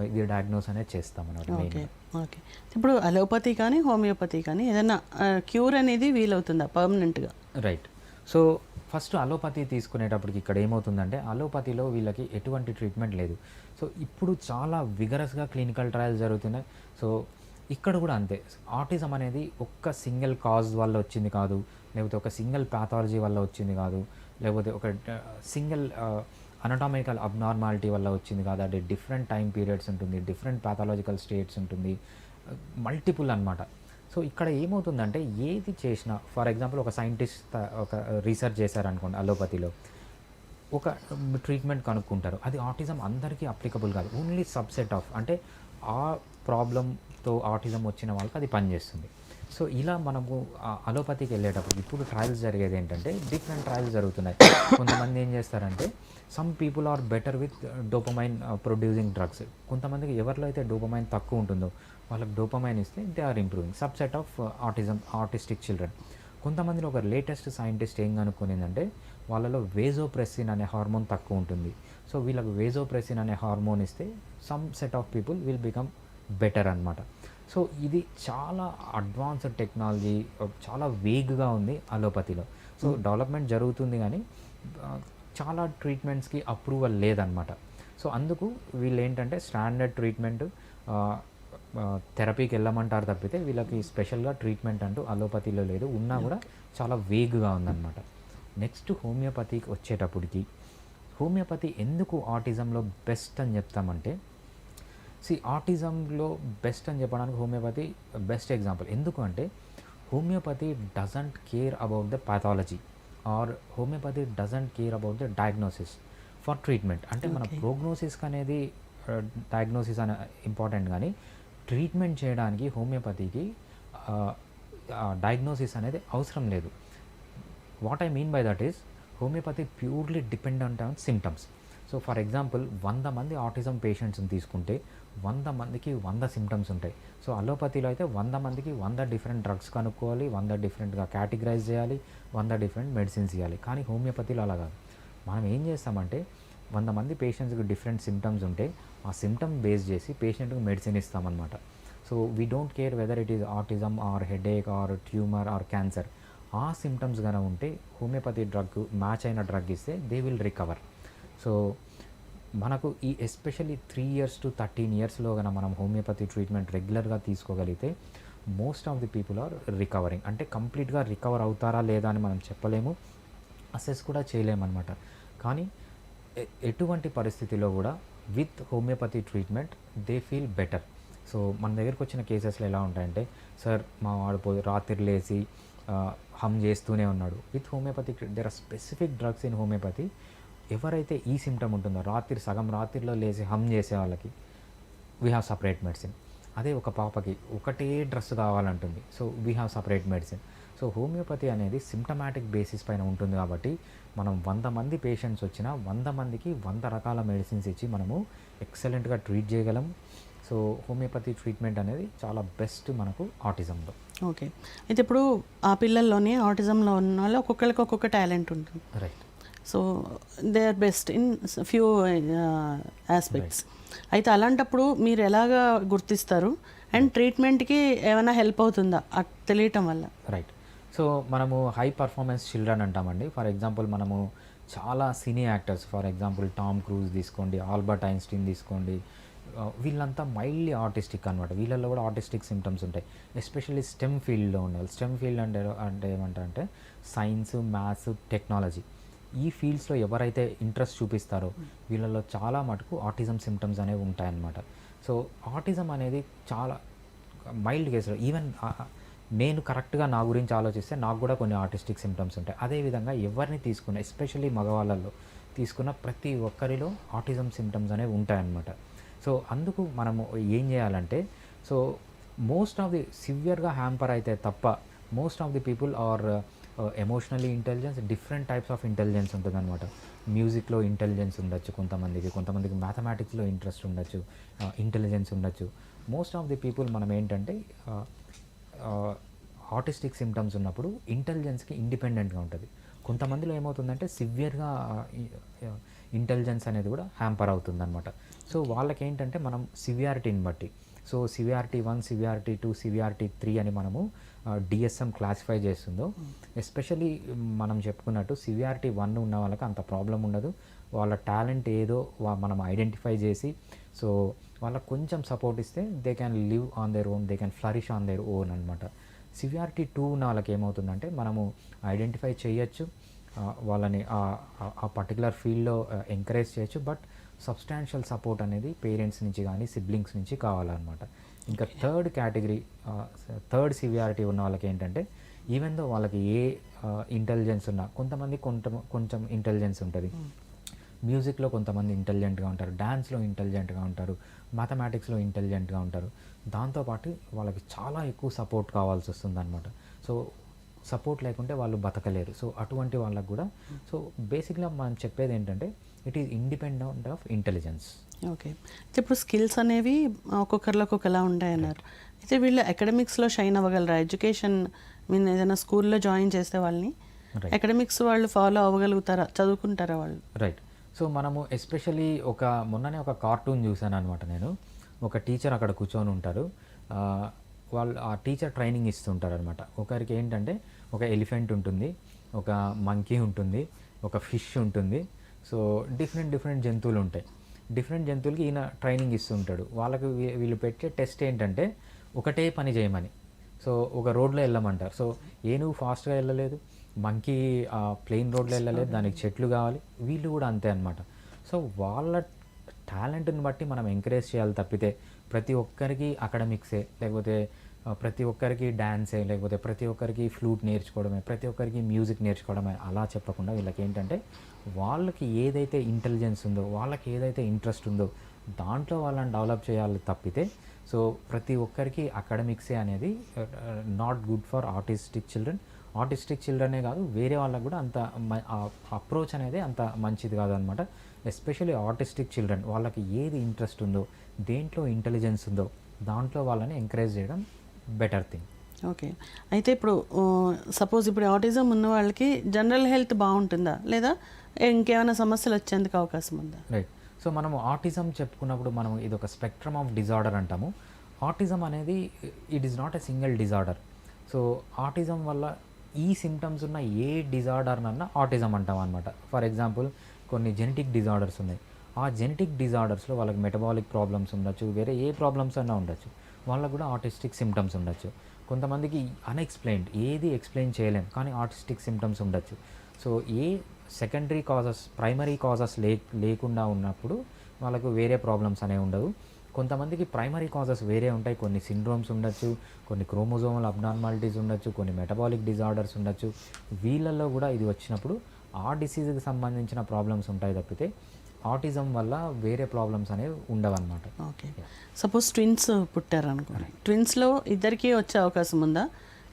ఇది డయాగ్నోస్ అనేది చేస్తాం అన్నమాట ఓకే. మెయిన్గా. ఓకే. ఇప్పుడు అలోపతి కానీ హోమియోపతి కానీ ఏదైనా క్యూర్ అనేది వీలవుతుందా పర్మనెంట్గా? రైట్. సో ఫస్ట్ అలోపతి తీసుకునేటప్పటికి ఇక్కడ ఏమవుతుందంటే, అలోపతిలో వీళ్ళకి ఎటువంటి ట్రీట్మెంట్ లేదు. సో ఇప్పుడు చాలా విగరస్గా క్లినికల్ ట్రయల్స్ జరుగుతున్నాయి. సో ఇక్కడ కూడా అంతే. ఆటిజం అనేది ఒక్క సింగిల్ కాజ్ వల్ల వచ్చింది కాదు, లేకపోతే ఒక సింగిల్ ప్యాథాలజీ వల్ల వచ్చింది కాదు, లేకపోతే ఒక సింగిల్ అనటామికల్ అబ్నార్మాలిటీ వల్ల వచ్చింది కాదు. అంటే డిఫరెంట్ టైం పీరియడ్స్ ఉంటుంది, డిఫరెంట్ ప్యాథాలజికల్ స్టేట్స్ ఉంటుంది, మల్టిపుల్ అనమాట. సో ఇక్కడ ఏమవుతుందంటే, ఏది చేసినా ఫర్ ఎగ్జాంపుల్ ఒక సైంటిస్ట్ ఒక రీసెర్చ్ చేశారనుకోండి అలోపతిలో, ఒక ట్రీట్మెంట్ కనుక్కుంటారు, అది ఆటిజం అందరికీ అప్లికబుల్ కాదు, ఓన్లీ సబ్సెట్ ఆఫ్, అంటే ఆ ప్రాబ్లంతో ఆటిజం వచ్చిన వాళ్ళకి అది పనిచేస్తుంది. సో ఇలా మనము అలోపతికి వెళ్ళేటప్పుడు ఇప్పుడు ట్రయల్స్ జరిగేది ఏంటంటే, డిఫరెంట్ ట్రయల్స్ జరుగుతున్నాయి. కొంతమంది ఏం చేస్తారంటే, some people are better with dopamine producing drugs. కొంతమందికి ఎవరిలో అయితే డోపమైన్ తక్కువ ఉంటుందో వాళ్ళకి డోపమైన్ ఇస్తే they are improving, subset of autistic children. కొంతమందిలో ఒక లేటెస్ట్ సైంటిస్ట్ ఏం కనుక్కుందంటే, వాళ్ళలో వేజోప్రెసిన్ అనే హార్మోన్ తక్కువ ఉంటుంది. సో వీళ్ళకి వేజోప్రెసిన్ అనే హార్మోన్ ఇస్తే some set of people will become better అనమాట. సో ఇది చాలా అడ్వాన్స్డ్ టెక్నాలజీ, చాలా వేగ్గా ఉంది అలోపతిలో. సో డెవలప్మెంట్ జరుగుతుంది, కానీ చాలా ట్రీట్మెంట్స్కి అప్రూవల్ లేదనమాట. సో అందుకు వీళ్ళు ఏంటంటే స్టాండర్డ్ ట్రీట్మెంట్ థెరపీకి వెళ్ళమంటారు తప్పితే వీళ్ళకి స్పెషల్గా ట్రీట్మెంట్ అంటూ అలోపతిలో లేదు, ఉన్నా కూడా చాలా వేగ్గా ఉందన్నమాట. నెక్స్ట్ హోమియోపతికి వచ్చేటప్పటికి, హోమియోపతి ఎందుకు ఆటిజంలో బెస్ట్ అని చెప్తామంటే, ఆటిజంలో బెస్ట్ అని చెప్పడానికి హోమియోపతి బెస్ట్ ఎగ్జాంపుల్. ఎందుకు అంటే, homeopathy doesn't care about the pathology or homeopathy doesn't care about the diagnosis for treatment. అంటే మన ప్రోగ్నోసిస్కి అనేది డయాగ్నోసిస్ అనే ఇంపార్టెంట్, కానీ ట్రీట్మెంట్ చేయడానికి హోమియోపతికి డయాగ్నోసిస్ అనేది అవసరం లేదు. What I mean by that is, homeopathy purely dependent on symptoms. So for example 100 మంది ఆటిజం పేషెంట్స్ని తీసుకుంటే 100 మందికి 100 సిమ్టమ్స్ ఉంటాయి. సో అలోపతిలో అయితే 100 మందికి 100 డిఫరెంట్ డ్రగ్స్ కనుక్కోవాలి, 100 డిఫరెంట్గా కేటగిరైజ్ చేయాలి, 100 డిఫరెంట్ మెడిసిన్స్ ఇవ్వాలి. కానీ హోమియోపతిలో అలా కాదు. మనం ఏం చేస్తామంటే, 100 మంది పేషెంట్స్కి డిఫరెంట్ సిమ్టమ్స్ ఉంటే ఆ సిమ్టమ్ బేస్ చేసి పేషెంట్కి మెడిసిన్ ఇస్తామన్నమాట. So we don't care whether it is autism or headache or tumour or cancer. ఆ సిమ్టమ్స్ కనుక ఉంటే హోమియోపతి డ్రగ్ మ్యాచ్ అయిన డ్రగ్ ఇస్తే దే విల్ రికవర్. సో మనకు ఈ ఎస్పెషల్లీ 3 years to 13 yearsలో కనుక మనం హోమియోపతి ట్రీట్మెంట్ రెగ్యులర్గా తీసుకోగలిగితే most of the people are recovering. అంటే కంప్లీట్గా రికవర్ అవుతారా లేదా అని మనం చెప్పలేము, అసెస్ కూడా చేయలేమన్నమాట. కానీ ఎటువంటి పరిస్థితిలో కూడా with homeopathy treatment they feel better. So మన దగ్గరికి వచ్చిన కేసెస్లో ఎలా ఉంటాయంటే, సార్ మా వాడు రాత్రి లేచి హమ్ చేస్తూనే ఉన్నాడు. With homeopathy there are specific drugs in homeopathy. ఎవరైతే ఈ సిమ్టమ్ ఉంటుందో, సగం రాత్రిలో లేచి హమ్ చేసే వాళ్ళకి వీ హ్యావ్ సపరేట్ మెడిసిన్. అదే ఒక పాపకి ఒకటే డ్రెస్ కావాలంటుంది, so we have separate medicine. So homeopathy అనేది సిమ్టమాటిక్ బేసిస్ పైన ఉంటుంది కాబట్టి మనం 100 మంది పేషెంట్స్ వచ్చినా 100 మందికి 100 రకాల మెడిసిన్స్ ఇచ్చి మనము ఎక్సలెంట్గా ట్రీట్ చేయగలం. సో హోమియోపతి ట్రీట్మెంట్ అనేది చాలా బెస్ట్ మనకు ఆటిజంలో. ఓకే. అయితే ఇప్పుడు ఆ పిల్లల్లోనే ఆటిజంలో ఉన్న వాళ్ళు ఒక్కొక్కరికి ఒక్కొక్క టాలెంట్ ఉంటుంది. Right. So they are best in few aspects. అయితే అలాంటప్పుడు మీరు ఎలాగా గుర్తిస్తారు అండ్ ట్రీట్మెంట్కి ఏమైనా హెల్ప్ అవుతుందా తెలియటం వల్ల? రైట్. సో మనము హై పర్ఫార్మెన్స్ చిల్డ్రన్ అంటామండి. ఫర్ ఎగ్జాంపుల్ మనము చాలా సినీ actors, for example Tom cruise తీసుకోండి, ఆల్బర్ట్ ఐన్స్టీన్ తీసుకోండి, వీళ్ళంతా మైల్డ్లీ ఆటిస్టిక్ అనమాట. వీళ్ళల్లో కూడా ఆటిస్టిక్ సిమ్టమ్స్ ఉంటాయి. ఎస్పెషల్లీ స్టెమ్ ఫీల్డ్లో ఉండాలి. స్టెమ్ ఫీల్డ్ అంటే ఏమంటారంటే సైన్స్, మ్యాథ్స్, టెక్నాలజీ, ఈ ఫీల్డ్స్లో ఎవరైతే ఇంట్రెస్ట్ చూపిస్తారో వీళ్ళలో చాలా మటుకు ఆటిజం సిమ్టమ్స్ అనేవి ఉంటాయన్నమాట. సో ఆటిజం అనేది చాలా మైల్డ్ కేసులో, ఈవెన్ నేను కరెక్ట్గా నా గురించి ఆలోచిస్తే నాకు కూడా కొన్ని ఆటిస్టిక్ సిమ్టమ్స్ ఉంటాయి. అదేవిధంగా ఎవరిని తీసుకున్న, ఎస్పెషల్లీ మగవాళ్ళల్లో తీసుకున్న ప్రతి ఒక్కరిలో ఆటిజం సిమ్టమ్స్ అనేవి ఉంటాయన్నమాట. సో అందుకు మనము ఏం చేయాలంటే, సో మోస్ట్ ఆఫ్ ది సివియర్గా హ్యాంపర్ అయితే తప్ప most of the people are emotionally intelligence, different types of intelligence ఉంటుందన్నమాట. మ్యూజిక్లో ఇంటెలిజెన్స్ ఉండొచ్చు కొంతమందికి మ్యాథమెటిక్స్లో ఇంట్రెస్ట్ ఉండొచ్చు, ఇంటెలిజెన్స్ ఉండొచ్చు. మోస్ట్ ఆఫ్ ది పీపుల్ మనం ఏంటంటే ఆటిస్టిక్ సిమ్టమ్స్ ఉన్నప్పుడు ఇంటెలిజెన్స్కి ఇండిపెండెంట్గా ఉంటుంది. కొంతమందిలో ఏమవుతుందంటే సివియర్గా ఇంటెలిజెన్స్ అనేది కూడా హ్యాంపర్ అవుతుందన్నమాట. సో వాళ్ళకి ఏంటంటే మనం సివియారిటీని బట్టి, సో సివియారిటీ 1, సివియారిటీ 2, సివియారిటీ 3 అని మనము డిఎస్ఎం క్లాసిఫై చేస్తుందో, ఎస్పెషల్లీ మనం చెప్పుకున్నట్టు సివియారిటీ 1 ఉన్న వాళ్ళకి అంత ప్రాబ్లం ఉండదు. వాళ్ళ టాలెంట్ ఏదో మనం ఐడెంటిఫై చేసి, సో వాళ్ళకి కొంచెం సపోర్ట్ ఇస్తే they can live on their own, they can flourish on their own అనమాట. సివియారిటీ 2 ఉన్న వాళ్ళకి ఏమవుతుందంటే మనము ఐడెంటిఫై చేయొచ్చు, వాళ్ళని ఆ పర్టికులర్ ఫీల్డ్లో ఎంకరేజ్ చేయొచ్చు, బట్ సబ్స్టాన్షియల్ సపోర్ట్ అనేది పేరెంట్స్ నుంచి కానీ సిబ్లింగ్స్ నుంచి కావాలన్నమాట. ఇంకా థర్డ్ కేటగిరీ, థర్డ్ సివియారిటీ ఉన్న వాళ్ళకి ఏంటంటే ఈవెన్ దో వాళ్ళకి ఏ ఇంటెలిజెన్స్ ఉన్నా, కొంతమంది కొంచెం ఇంటెలిజెన్స్ ఉంటుంది. మ్యూజిక్లో కొంతమంది ఇంటెలిజెంట్గా ఉంటారు, డ్యాన్స్లో ఇంటెలిజెంట్గా ఉంటారు, మ్యాథమెటిక్స్లో ఇంటెలిజెంట్గా ఉంటారు. దాంతోపాటు వాళ్ళకి చాలా ఎక్కువ సపోర్ట్ కావాల్సి వస్తుంది అనమాట. సో సపోర్ట్ లేకుంటే వాళ్ళు బతకలేరు. సో అటువంటి వాళ్ళకు కూడా, సో బేసిక్గా మనం చెప్పేది ఏంటంటే it is independent of intelligence. Okay. అయితే ఇప్పుడు స్కిల్స్ అనేవి ఒక్కొక్కరిలో ఒక్కొక్కలా ఉంటాయన్నారు. అయితే వీళ్ళు అకాడమిక్స్లో షైన్ అవ్వగలరా? ఎడ్యుకేషన్ మీన్ ఏదైనా స్కూల్లో జాయిన్ చేస్తే వాళ్ళని అకాడమిక్స్ వాళ్ళు ఫాలో అవ్వగలుగుతారా, చదువుకుంటారా వాళ్ళు? రైట్. సో మనము ఎస్పెషల్లీ మొన్ననే ఒక కార్టూన్ చూశాను అనమాట నేను. ఒక టీచర్ అక్కడ కూర్చొని ఉంటారు, వాళ్ళు ఆ టీచర్ ట్రైనింగ్ ఇస్తుంటారు అనమాట. ఒకరికి ఏంటంటే ఒక ఎలిఫెంట్ ఉంటుంది, ఒక మంకీ ఉంటుంది, ఒక ఫిష్ ఉంటుంది. సో డిఫరెంట్ జంతువులు ఉంటాయి. డిఫరెంట్ జంతువులకి ఈయన ట్రైనింగ్ ఇస్తుంటాడు. వాళ్ళకి వీళ్ళు పెట్టే టెస్ట్ ఏంటంటే ఒకటే పని చేయమని. సో ఒక రోడ్లో వెళ్ళమంటారు. సో నువ్వు ఫాస్ట్గా వెళ్ళలేదు, మంకీ ప్లెయిన్ రోడ్లో వెళ్ళలేదు, దానికి చెట్లు కావాలి. వీళ్ళు కూడా అంతే అనమాట. సో వాళ్ళ టాలెంట్ని బట్టి మనం ఎంకరేజ్ చేయాలి తప్పితే ప్రతి ఒక్కరికి అకాడమిక్సే, లేకపోతే ప్రతి ఒక్కరికి డ్యాన్సే, లేకపోతే ప్రతి ఒక్కరికి ఫ్లూట్ నేర్చుకోవడమే, ప్రతి ఒక్కరికి మ్యూజిక్ నేర్చుకోవడమే అలా చెప్పకుండా వీళ్ళకి ఏంటంటే వాళ్ళకి ఏదైతే ఇంటెలిజెన్స్ ఉందో, వాళ్ళకి ఏదైతే ఇంట్రెస్ట్ ఉందో దాంట్లో వాళ్ళని డెవలప్ చేయాలి తప్పితే, సో ప్రతి ఒక్కరికి అకాడమిక్సే అనేది not good for autistic children. Autistic చిల్డ్రనే కాదు, వేరే వాళ్ళకు కూడా అంత అప్రోచ్ అనేది అంత మంచిది కాదనమాట. ఎస్పెషల్లీ ఆటిస్టిక్ చిల్డ్రన్ వాళ్ళకి ఏది ఇంట్రెస్ట్ ఉందో, దేంట్లో ఇంటెలిజెన్స్ ఉందో దాంట్లో వాళ్ళని ఎంకరేజ్ చేయడం బెటర్ థింగ్. ఓకే. అయితే ఇప్పుడు సపోజ్ ఇప్పుడు ఆటిజం ఉన్న వాళ్ళకి జనరల్ హెల్త్ బాగుంటుందా, లేదా ఇంకేమైనా సమస్యలు వచ్చేందుకు అవకాశం ఉందా? రైట్. సో మనము ఆటిజం చెప్పుకున్నప్పుడు మనం ఇది ఒక స్పెక్ట్రమ్ ఆఫ్ డిజార్డర్ అంటాము. ఆటిజం అనేది it is not a single disorder. So autism వల్ల ఈ సిమ్టమ్స్ ఉన్న ఏ డిజార్డర్నన్నా ఆటిజం అంటాం అనమాట. ఫర్ ఎగ్జాంపుల్ కొన్ని జెనెటిక్ డిజార్డర్స్ ఉన్నాయి. ఆ జెనెటిక్ డిజార్డర్స్లో వాళ్ళకి మెటబాలిక్ ప్రాబ్లమ్స్ ఉండొచ్చు, వేరే ఏ ప్రాబ్లమ్స్ అన్నా ఉండొచ్చు, వాళ్ళకు కూడా ఆటిస్టిక్ సిమ్టమ్స్ ఉండొచ్చు. కొంతమందికి అన్ఎక్స్ప్లెయిన్డ్, ఏది ఎక్స్ప్లెయిన్ చేయలేం కానీ ఆటిస్టిక్ సిమ్టమ్స్ ఉండొచ్చు. సో ఏ సెకండరీ కాజెస్, ప్రైమరీ కాజెస్ లేకుండా ఉన్నప్పుడు వాళ్ళకు వేరే ప్రాబ్లమ్స్ అనేవి ఉండవు. కొంతమందికి ప్రైమరీ కాజెస్ వేరే ఉంటాయి, కొన్ని సిండ్రోమ్స్ ఉండొచ్చు, కొన్ని క్రోమోజోమల్ అబ్నార్మాలిటీస్ ఉండొచ్చు, కొన్ని మెటబాలిక్ డిజార్డర్స్ ఉండొచ్చు. వీళ్ళల్లో కూడా ఇది వచ్చినప్పుడు ఆ డిసీజ్కి సంబంధించిన ప్రాబ్లమ్స్ ఉంటాయి తప్పితే ఆటిజం వల్ల వేరే ప్రాబ్లమ్స్ అనేవి ఉండవన్నమాట. ఓకే. సపోజ్ ట్విన్స్ పుట్టారనుకోండి, ట్విన్స్లో ఇద్దరికీ వచ్చే అవకాశం ఉందా,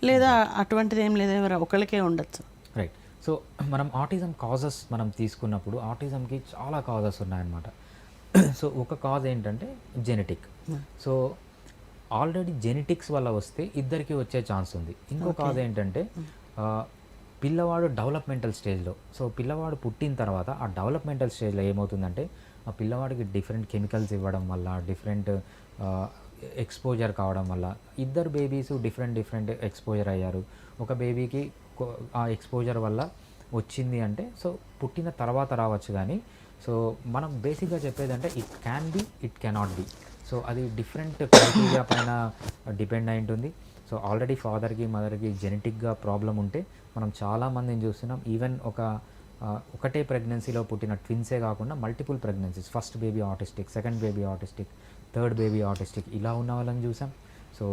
లేదా అటువంటిది ఏం లేదా, ఎవరు ఒకరికే ఉండొచ్చు? రైట్. సో మనం ఆటిజం కాజెస్ మనం తీసుకున్నప్పుడు ఆటిజంకి చాలా కాజెస్ ఉన్నాయన్నమాట. సో ఒక కాజ్ ఏంటంటే జెనెటిక్. సో ఆల్రెడీ జెనెటిక్స్ వల్ల వస్తే ఇద్దరికి వచ్చే ఛాన్స్ ఉంది. ఇంకో కాజ్ ఏంటంటే పిల్లవాడు డెవలప్మెంటల్ స్టేజ్లో, సో పిల్లవాడు పుట్టిన తర్వాత ఆ డెవలప్మెంటల్ స్టేజ్లో ఏమవుతుందంటే ఆ పిల్లవాడికి డిఫరెంట్ కెమికల్స్ ఇవ్వడం వల్ల, డిఫరెంట్ ఎక్స్పోజర్ కావడం వల్ల ఇద్దరు బేబీస్ డిఫరెంట్ ఎక్స్పోజర్ అయ్యారు. ఒక బేబీకి ఆ ఎక్స్పోజర్ వల్ల వచ్చింది అంటే సో పుట్టిన తర్వాత రావచ్చు. కానీ సో మనం బేసిక్గా చెప్పేదంటే it can be, it cannot be. So అది డిఫరెంట్ క్రైటీరియా పైన డిపెండ్ అయి ఉంటుంది. సో ఆల్రెడీ ఫాదర్కి మదర్కి జెనెటిక్గా ప్రాబ్లం ఉంటే మనం చాలామందిని చూస్తున్నాం. ఈవెన్ ఒకటే ప్రెగ్నెన్సీలో పుట్టిన ట్విన్సే కాకుండా multiple pregnancies, first baby autistic, second baby autistic, third baby autistic ఇలా ఉన్న వాళ్ళని చూసాం. సో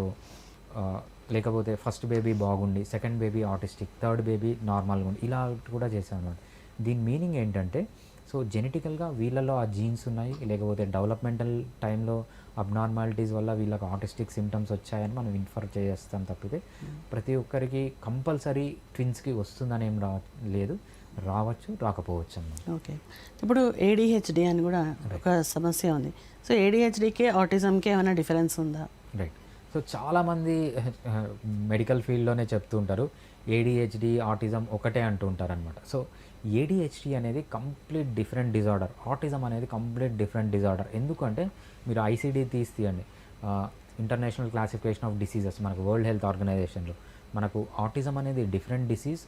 లేకపోతే ఫస్ట్ బేబీ బాగుండి, second baby autistic, third baby నార్మల్గా ఉండి ఇలా కూడా చేసాం అన్నమాట. దీని మీనింగ్ ఏంటంటే సో జెనెటికల్గా వీళ్ళలో ఆ జీన్స్ ఉన్నాయి, లేకపోతే డెవలప్మెంటల్ టైంలో అబ్నార్మాలిటీస్ వల్ల వీళ్ళకి ఆటిస్టిక్ సిమ్టమ్స్ వచ్చాయని మనం ఇన్ఫర్ చేస్తాం తప్పితే ప్రతి ఒక్కరికి కంపల్సరీ ట్విన్స్కి వస్తుందని ఏం లేదు, రావచ్చు, రాకపోవచ్చు అన్నమాట. ఓకే, ఇప్పుడు ఏడిహెచ్డి అని కూడా ఒక సమస్య ఉంది. సో ఏడిహెచ్డికి ఆటిజంకి ఏమైనా డిఫరెన్స్ ఉందా? రైట్. సో చాలామంది మెడికల్ ఫీల్డ్లోనే చెప్తూ ఉంటారు ఏడిహెచ్డి ఆటిజం ఒకటే అంటూ ఉంటారు అనమాట. సో ఏడిహెచ్డి అనేది కంప్లీట్ డిఫరెంట్ డిజార్డర్, ఆటిజం అనేది కంప్లీట్ డిఫరెంట్ డిజార్డర్. ఎందుకంటే మీరు ఐసిడి తీయండి, ఇంటర్నేషనల్ క్లాసిఫికేషన్ ఆఫ్ డిసీజెస్, మనకు వరల్డ్ హెల్త్ ఆర్గనైజేషన్లో మనకు ఆటిజం అనేది డిఫరెంట్ డిసీజ్,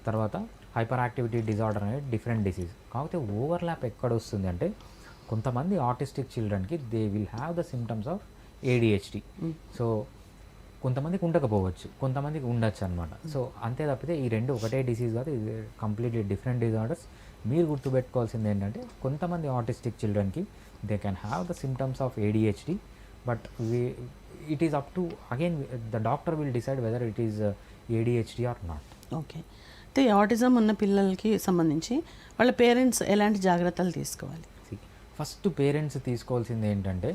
తర్వాత హైపర్ యాక్టివిటీ డిజార్డర్ అనేది డిఫరెంట్ డిసీజ్. కాకపోతే ఓవర్లాప్ ఎక్కడ వస్తుంది అంటే కొంతమంది ఆటిస్టిక్ చిల్డ్రన్కి they will have the symptoms of ADHD. So కొంతమందికి ఉండకపోవచ్చు, కొంతమందికి ఉండొచ్చు అనమాట. సో అంతే తప్పితే ఈ రెండు ఒకటే డిసీజ్ కాదు, ఇది కంప్లీట్లీ డిఫరెంట్ డిజార్డర్స్. మీరు గుర్తుపెట్టుకోవాల్సింది ఏంటంటే కొంతమంది ఆటిస్టిక్ చిల్డ్రన్కి they can have the symptoms of ADHD, but it is up to again the doctor will decide whether it is ADHD or not. Okay, అయితే ఆటిజం ఉన్న పిల్లలకి సంబంధించి వాళ్ళ పేరెంట్స్ ఎలాంటి జాగ్రత్తలు తీసుకోవాలి? ఫస్ట్ పేరెంట్స్ తీసుకోవాల్సింది ఏంటంటే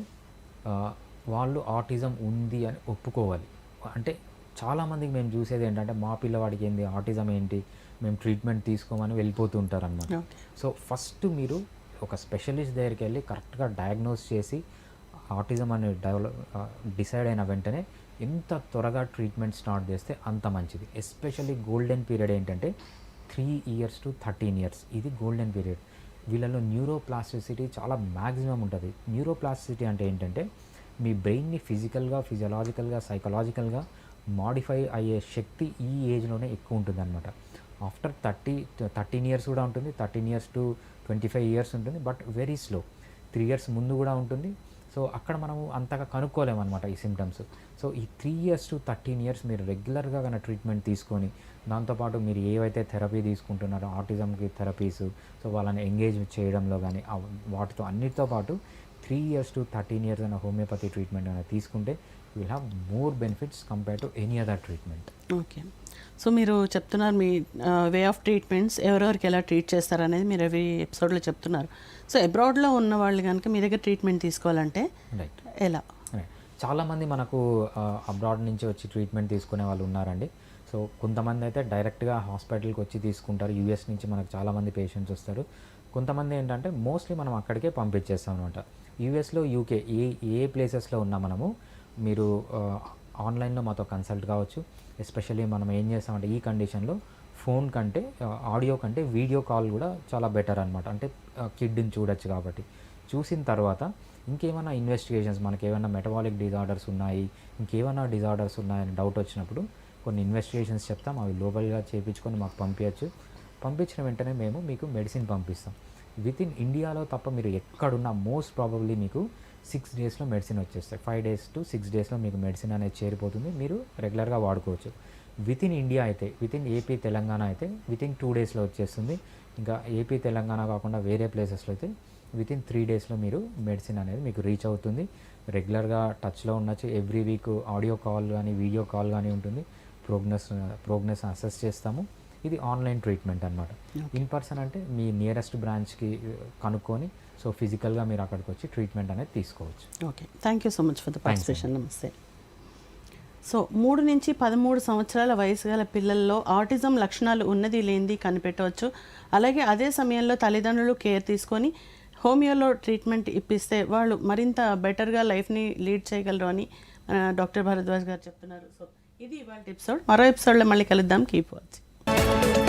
వాళ్ళు ఆటిజం ఉంది అని ఒప్పుకోవాలి. అంటే చాలామందికి మేము చూసేది ఏంటంటే మా పిల్లవాడికి ఏంది ఆటిజం ఏంటి, మేము ట్రీట్మెంట్ తీసుకోమని వెళ్ళిపోతుంటారు అన్నమాట. సో ఫస్ట్ మీరు ఒక స్పెషలిస్ట్ దగ్గరికి వెళ్ళి కరెక్ట్గా డయాగ్నోస్ చేసి ఆటిజం అని డిసైడ్ అయిన వెంటనే ఎంత త్వరగా ట్రీట్మెంట్ స్టార్ట్ చేస్తే అంత మంచిది. ఎస్పెషల్లీ గోల్డెన్ పీరియడ్ ఏంటంటే 3 years to 13 years, ఇది గోల్డెన్ పీరియడ్. వీళ్ళలో న్యూరోప్లాస్టిసిటీ చాలా మ్యాక్సిమం ఉంటుంది. న్యూరోప్లాస్టిసిటీ అంటే ఏంటంటే మీ బ్రెయిన్ని ఫిజికల్గా, ఫిజియలాజికల్గా, సైకలాజికల్గా మాడిఫై అయ్యే శక్తి ఈ ఏజ్లోనే ఎక్కువ ఉంటుంది అనమాట. ఆఫ్టర్ 13 years కూడా ఉంటుంది, 13 years to 25 years ఉంటుంది, బట్ వెరీ స్లో. 3 years ముందు కూడా ఉంటుంది. సో అక్కడ మనము అంతగా కనుక్కోలేమన్నమాట ఈ సిమ్టమ్స్. సో ఈ 3 years to 13 years మీరు రెగ్యులర్గా కన్నా ట్రీట్మెంట్ తీసుకొని దాంతోపాటు మీరు ఏవైతే థెరపీ తీసుకుంటున్నారో ఆటిజంకి థెరపీస్, సో వాళ్ళని ఎంగేజ్ చేయడంలో కానీ వాటితో అన్నిటితో పాటు 3 years to 13 years అన్న హోమియోపతి ట్రీట్మెంట్ అనేది తీసుకుంటే you will have more benefits compare to any other treatment. Okay, so మీరు చెప్తున్నారు మీ వే ఆఫ్ ట్రీట్మెంట్స్ ఎవరెవరికి ఎలా ట్రీట్ చేస్తారనేది మీరు ఎవ్రీ ఎపిసోడ్లో చెప్తున్నారు. సో అబ్రాడ్లో ఉన్న వాళ్ళు కనుక మీ దగ్గర ట్రీట్మెంట్ తీసుకోవాలంటే రైట్ ఎలా? చాలామంది మనకు అబ్రాడ్ నుంచి వచ్చి ట్రీట్మెంట్ తీసుకునే వాళ్ళు ఉన్నారండి. సో కొంతమంది అయితే డైరెక్ట్గా హాస్పిటల్కి వచ్చి తీసుకుంటారు. యూఎస్ నుంచి మనకు చాలామంది పేషెంట్స్ వస్తారు. కొంతమంది ఏంటంటే మోస్ట్లీ మనం అక్కడికే పంపించేస్తాం అనమాట. యూఎస్లో, యూకే ఏ ప్లేసెస్లో ఉన్నా మనము మీరు ఆన్లైన్లో మాతో కన్సల్ట్ కావచ్చు. ఎస్పెషల్లీ మనం ఏం చేస్తామంటే ఈ కండిషన్లో ఫోన్ కంటే, ఆడియో కంటే వీడియో కాల్ కూడా చాలా బెటర్ అనమాట. అంటే కిడ్ని చూడొచ్చు కాబట్టి చూసిన తర్వాత ఇంకేమైనా ఇన్వెస్టిగేషన్స్, మనకి ఏమైనా మెటబాలిక్ డిజార్డర్స్ ఉన్నాయి, ఇంకేమైనా డిజార్డర్స్ ఉన్నాయని డౌట్ వచ్చినప్పుడు కొన్ని ఇన్వెస్టిగేషన్స్ చెప్తాం. అవి లోకల్గా చేయించుకొని మాకు పంపించచ్చు. పంపించిన వెంటనే మేము మీకు మెడిసిన్ పంపిస్తాం. విత్ ఇన్ ఇండియాలో తప్ప మీరు ఎక్కడున్నా మోస్ట్ ప్రాబబ్లీ మీకు 6 daysలో మెడిసిన్ వచ్చేస్తాయి. 5 days to 6 daysలో మీకు మెడిసిన్ అనేది చేరిపోతుంది, మీరు రెగ్యులర్గా వాడుకోవచ్చు. విత్ ఇన్ ఇండియా అయితే, విత్ ఇన్ ఏపీ తెలంగాణ అయితే విత్ ఇన్ 2 daysలో వచ్చేస్తుంది. ఇంకా ఏపీ తెలంగాణ కాకుండా వేరే ప్లేసెస్లో అయితే విత్ ఇన్ 3 daysలో మీరు మెడిసిన్ అనేది మీకు రీచ్ అవుతుంది. రెగ్యులర్గా టచ్లో ఉండొచ్చు. ఎవ్రీ వీక్ ఆడియో కాల్ కానీ వీడియో కాల్ కానీ ఉంటుంది. ప్రోగ్రెస్ అసెస్ చేస్తాము. ఇది ఆన్లైన్ ట్రీట్మెంట్ అనమాట. ఇన్ పర్సన్ అంటే మీ నియరెస్ట్ బ్రాంచ్కి కనుక్కొని సో ఫిజికల్గా మీరు అక్కడికి వచ్చి ట్రీట్మెంట్ అనేది తీసుకోవచ్చు. Okay, thank you so much for the participation. నమస్తే. సో 3 నుంచి 13 సంవత్సరాల వయసు గల పిల్లల్లో ఆటిజం లక్షణాలు ఉన్నది లేనిది కనిపెట్టవచ్చు. అలాగే అదే సమయంలో తల్లిదండ్రులు కేర్ తీసుకొని హోమియోలో ట్రీట్మెంట్ ఇప్పిస్తే వాళ్ళు మరింత బెటర్గా లైఫ్ని లీడ్ చేయగలరు అని డాక్టర్ భరద్వాజ్ గారు చెప్తున్నారు. సో ఇది ఇవాళ ఎపిసోడ్. మరో ఎపిసోడ్లో మళ్ళీ కలుద్దాం. Keep watching.